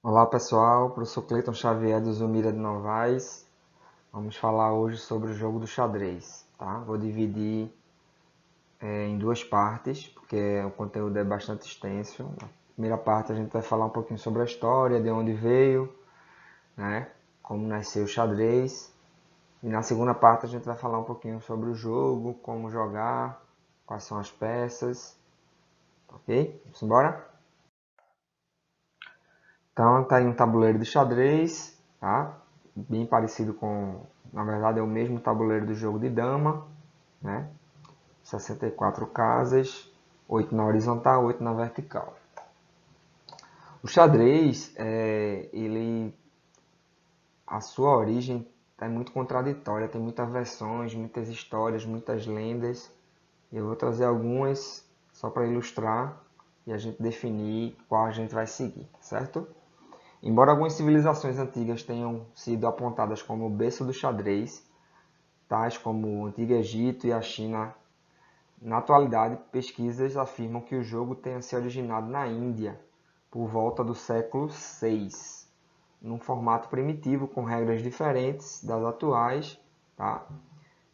Olá pessoal, professor Cleiton Xavier do Zumira de Novaes. Vamos falar hoje sobre o jogo do xadrez, tá? Vou dividir em duas partes, porque o conteúdo é bastante extenso. Na primeira parte a gente vai falar um pouquinho sobre a história, de onde veio, né? Como nasceu o xadrez. E na segunda parte a gente vai falar um pouquinho sobre o jogo, como jogar, quais são as peças, ok? Vamos embora? Então tá aí um tabuleiro de xadrez, tá? Bem parecido com, na verdade é o mesmo tabuleiro do jogo de dama, né? 64 casas, 8 na horizontal, 8 na vertical. O xadrez, a sua origem é muito contraditória, tem muitas versões, muitas histórias, muitas lendas. Eu vou trazer algumas só para ilustrar e a gente definir qual a gente vai seguir, certo? Embora algumas civilizações antigas tenham sido apontadas como o berço do xadrez, tais como o Antigo Egito e a China, na atualidade pesquisas afirmam que o jogo tenha se originado na Índia por volta do século VI, num formato primitivo com regras diferentes das atuais, tá?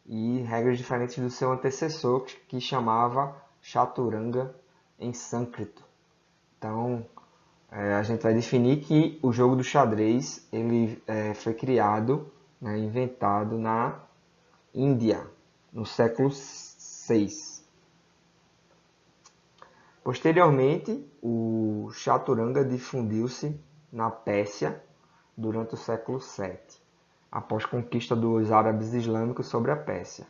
E regras diferentes do seu antecessor, que chamava Chaturanga em sânscrito. Então, a gente vai definir que o jogo do xadrez ele foi criado, né, inventado na Índia, no século VI. Posteriormente, o chaturanga difundiu-se na Pérsia durante o século VII, após conquista dos árabes islâmicos sobre a Pérsia,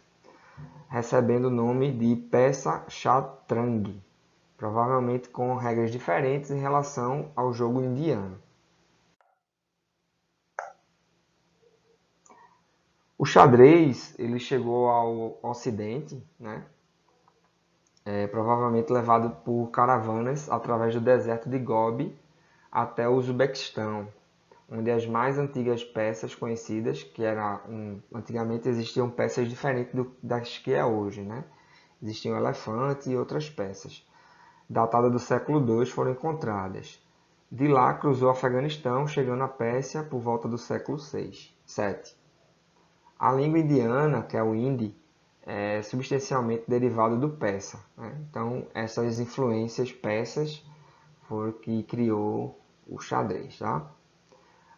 recebendo o nome de Persa Chatrang, provavelmente com regras diferentes em relação ao jogo indiano. O xadrez ele chegou ao Ocidente, né? Provavelmente levado por caravanas através do deserto de Gobi até o Uzbequistão, onde as mais antigas peças conhecidas, antigamente existiam peças diferentes das que é hoje, né? Existiam elefante e outras peças, datadas do século II, foram encontradas. De lá cruzou o Afeganistão, chegando à Pérsia por volta do século VII. A língua indiana, que é o hindi, é substancialmente derivado do persa, né? Então, essas influências persas foram que criou o xadrez, tá?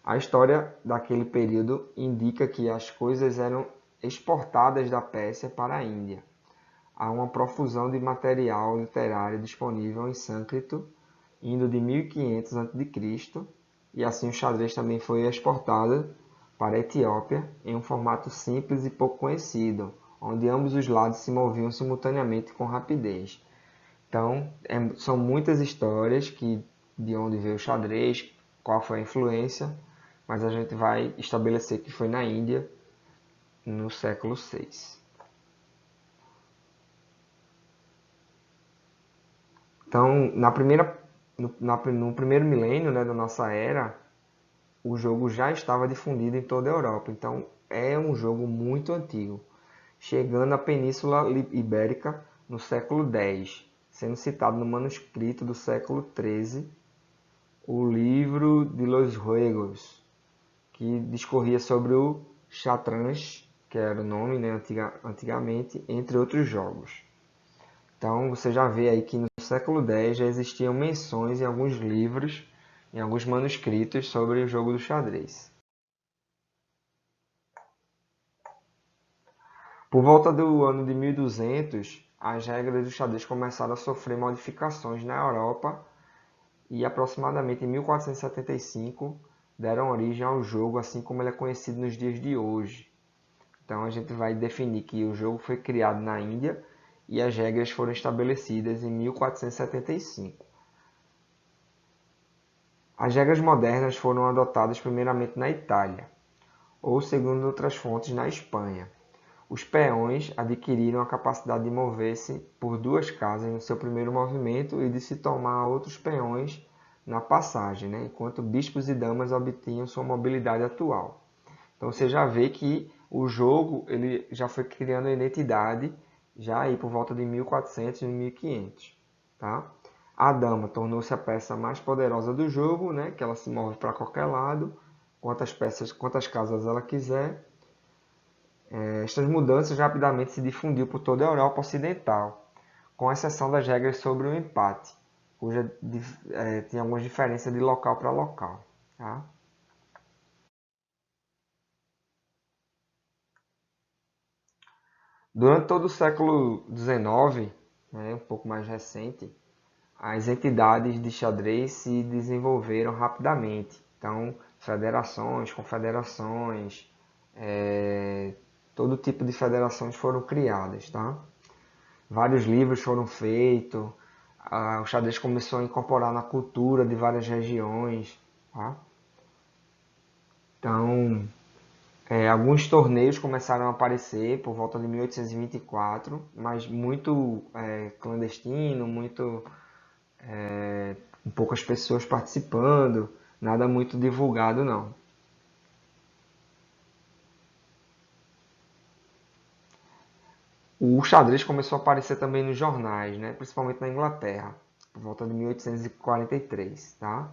A história daquele período indica que as coisas eram exportadas da Pérsia para a Índia. Há uma profusão de material literário disponível em sânscrito, indo de 1500 a.C., e assim o xadrez também foi exportado para a Etiópia em um formato simples e pouco conhecido, onde ambos os lados se moviam simultaneamente com rapidez. Então, são muitas histórias de onde veio o xadrez, qual foi a influência, mas a gente vai estabelecer que foi na Índia no século VI. Então, no primeiro milênio, né, da nossa era, o jogo já estava difundido em toda a Europa. Então, é um jogo muito antigo, chegando à Península Ibérica no século X, sendo citado no manuscrito do século XIII, o livro de Los Juegos, que discorria sobre o Chatranj, que era o nome, né, antigamente, entre outros jogos. Então você já vê aí que no século X já existiam menções em alguns livros, em alguns manuscritos sobre o jogo do xadrez. Por volta do ano de 1200, as regras do xadrez começaram a sofrer modificações na Europa e aproximadamente em 1475 deram origem ao jogo assim como ele é conhecido nos dias de hoje. Então a gente vai definir que o jogo foi criado na Índia e as regras foram estabelecidas em 1475. As regras modernas foram adotadas primeiramente na Itália, ou segundo outras fontes na Espanha. Os peões adquiriram a capacidade de mover-se por duas casas no seu primeiro movimento e de se tomar outros peões na passagem, né? Enquanto bispos e damas obtinham sua mobilidade atual. Então você já vê que o jogo ele já foi criando a identidade já aí por volta de 1400 e 1500, tá? A dama tornou-se a peça mais poderosa do jogo, né? Que ela se move para qualquer lado, quantas casas ela quiser. Estas mudanças rapidamente se difundiu por toda a Europa Ocidental, com exceção das regras sobre o empate, cuja tinha algumas diferenças de local para local. Tá? Durante todo o século XIX, né, um pouco mais recente, as entidades de xadrez se desenvolveram rapidamente. Então, federações, confederações, todo tipo de federações foram criadas. Tá? Vários livros foram feitos, o xadrez começou a incorporar na cultura de várias regiões. Tá? Então, alguns torneios começaram a aparecer por volta de 1824, mas muito clandestino, muito com poucas pessoas participando, nada muito divulgado não. O xadrez começou a aparecer também nos jornais, né? Principalmente na Inglaterra, por volta de 1843, tá?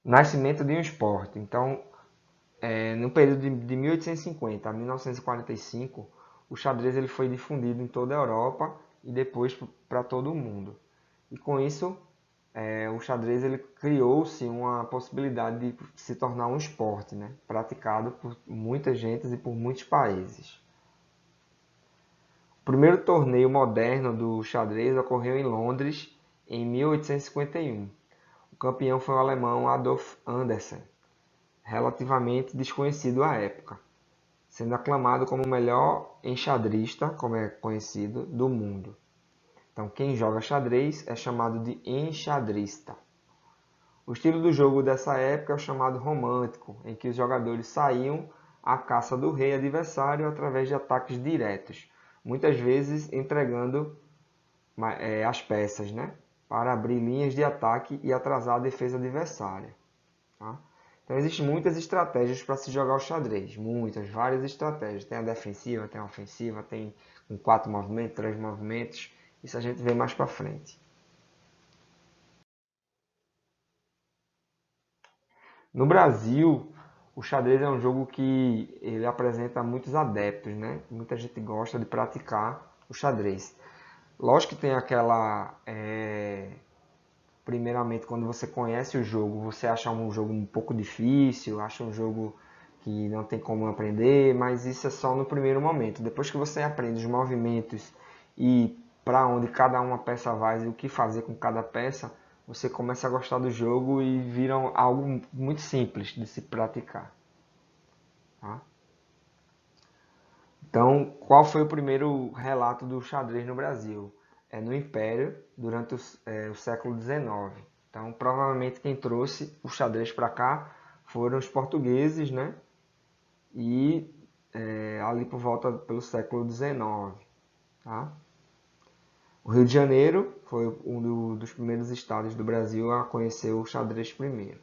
Nascimento de um esporte. Então, no período de 1850 a 1945, o xadrez ele foi difundido em toda a Europa e depois para todo o mundo. E com isso, o xadrez ele criou-se uma possibilidade de se tornar um esporte, né? Praticado por muita gente e por muitos países. O primeiro torneio moderno do xadrez ocorreu em Londres em 1851. O campeão foi o alemão Adolf Anderssen, relativamente desconhecido à época, sendo aclamado como o melhor enxadrista, como é conhecido, do mundo. Então, quem joga xadrez é chamado de enxadrista. O estilo do jogo dessa época é o chamado romântico, em que os jogadores saíam à caça do rei adversário através de ataques diretos, muitas vezes entregando as peças, né, para abrir linhas de ataque e atrasar a defesa adversária. Tá? Então existem muitas estratégias para se jogar o xadrez, muitas, várias estratégias. Tem a defensiva, tem a ofensiva, tem com 4 movimentos, 3 movimentos. Isso a gente vê mais para frente. No Brasil, o xadrez é um jogo que ele apresenta muitos adeptos, né? Muita gente gosta de praticar o xadrez. Lógico que tem aquela primeiramente, quando você conhece o jogo, você acha um jogo um pouco difícil, acha um jogo que não tem como aprender, mas isso é só no primeiro momento. Depois que você aprende os movimentos e para onde cada uma peça vai e o que fazer com cada peça, você começa a gostar do jogo e vira algo muito simples de se praticar. Tá? Então, qual foi o primeiro relato do xadrez no Brasil? É no Império, durante o século XIX. Então, provavelmente quem trouxe o xadrez para cá foram os portugueses, né? E ali por volta pelo século XIX. Tá? O Rio de Janeiro foi dos primeiros estados do Brasil a conhecer o xadrez primeiro.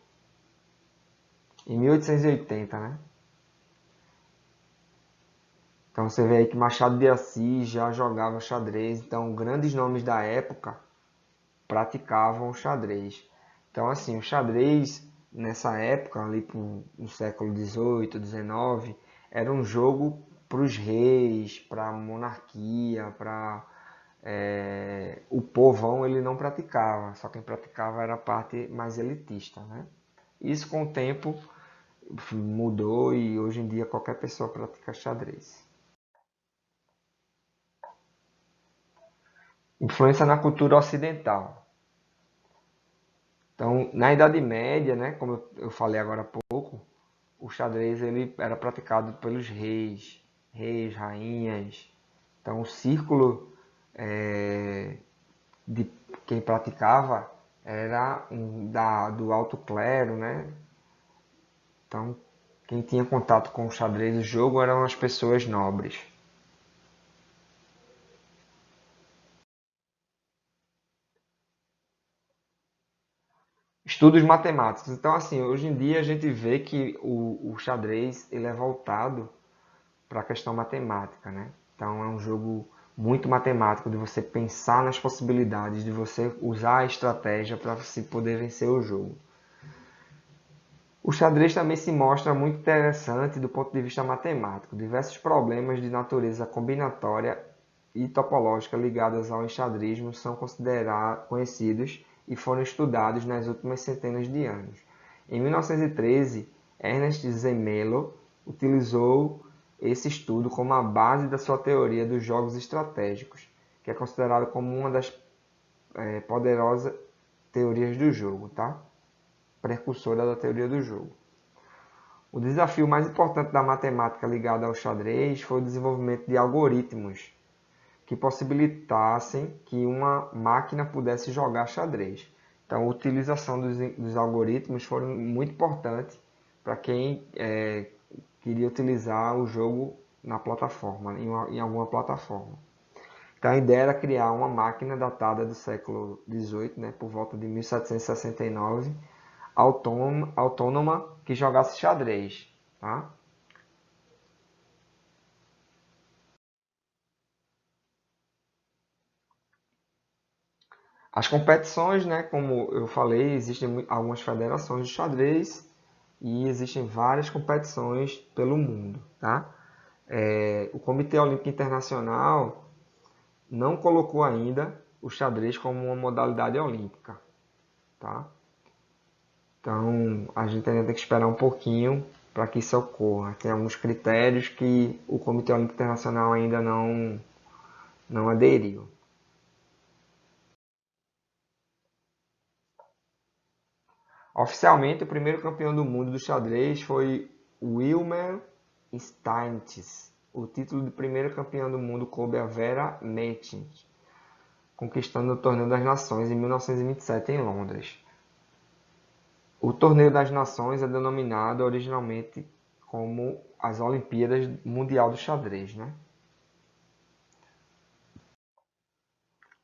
Em 1880, né? Então você vê aí que Machado de Assis já jogava xadrez, então grandes nomes da época praticavam o xadrez. Então assim, o xadrez nessa época, ali no século XVIII, XIX, era um jogo para os reis, para a monarquia, para o povão ele não praticava, só quem praticava era a parte mais elitista, né? Isso com o tempo mudou e hoje em dia qualquer pessoa pratica xadrez. Influência na cultura ocidental. Então, na Idade Média, né, como eu falei agora há pouco, o xadrez ele era praticado pelos reis, rainhas. Então, o círculo de quem praticava era do alto clero, né? Então, quem tinha contato com o xadrez, o jogo, eram as pessoas nobres. Estudos matemáticos. Então, assim, hoje em dia a gente vê que o xadrez ele é voltado para a questão matemática, né? Então é um jogo muito matemático, de você pensar nas possibilidades, de você usar a estratégia para você poder vencer o jogo. O xadrez também se mostra muito interessante do ponto de vista matemático. Diversos problemas de natureza combinatória e topológica ligados ao enxadrismo são considerados conhecidos e foram estudados nas últimas centenas de anos. Em 1913, Ernest Zermelo utilizou esse estudo como a base da sua teoria dos jogos estratégicos, que é considerado como uma das poderosas teorias do jogo, tá? Precursora da teoria do jogo. O desafio mais importante da matemática ligada ao xadrez foi o desenvolvimento de algoritmos que possibilitassem que uma máquina pudesse jogar xadrez. Então, a utilização dos algoritmos foi muito importante para quem queria utilizar o jogo na plataforma, em alguma plataforma. Então, a ideia era criar uma máquina datada do século XVIII, né, por volta de 1769, autônoma que jogasse xadrez. Tá? As competições, né, como eu falei, existem algumas federações de xadrez e existem várias competições pelo mundo. Tá? O Comitê Olímpico Internacional não colocou ainda o xadrez como uma modalidade olímpica. Tá? Então, a gente ainda tem que esperar um pouquinho para que isso ocorra. Tem alguns critérios que o Comitê Olímpico Internacional ainda não aderiu. Oficialmente, o primeiro campeão do mundo do xadrez foi Wilhelm Steintz. O título de primeiro campeão do mundo coube a Vera Matin, conquistando o Torneio das Nações em 1927 em Londres. O Torneio das Nações é denominado originalmente como as Olimpíadas Mundial do Xadrez, né?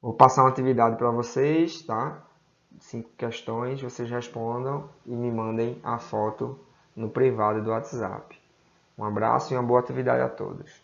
Vou passar uma atividade para vocês, tá? 5 questões, vocês respondam e me mandem a foto no privado do WhatsApp. Um abraço e uma boa atividade a todos.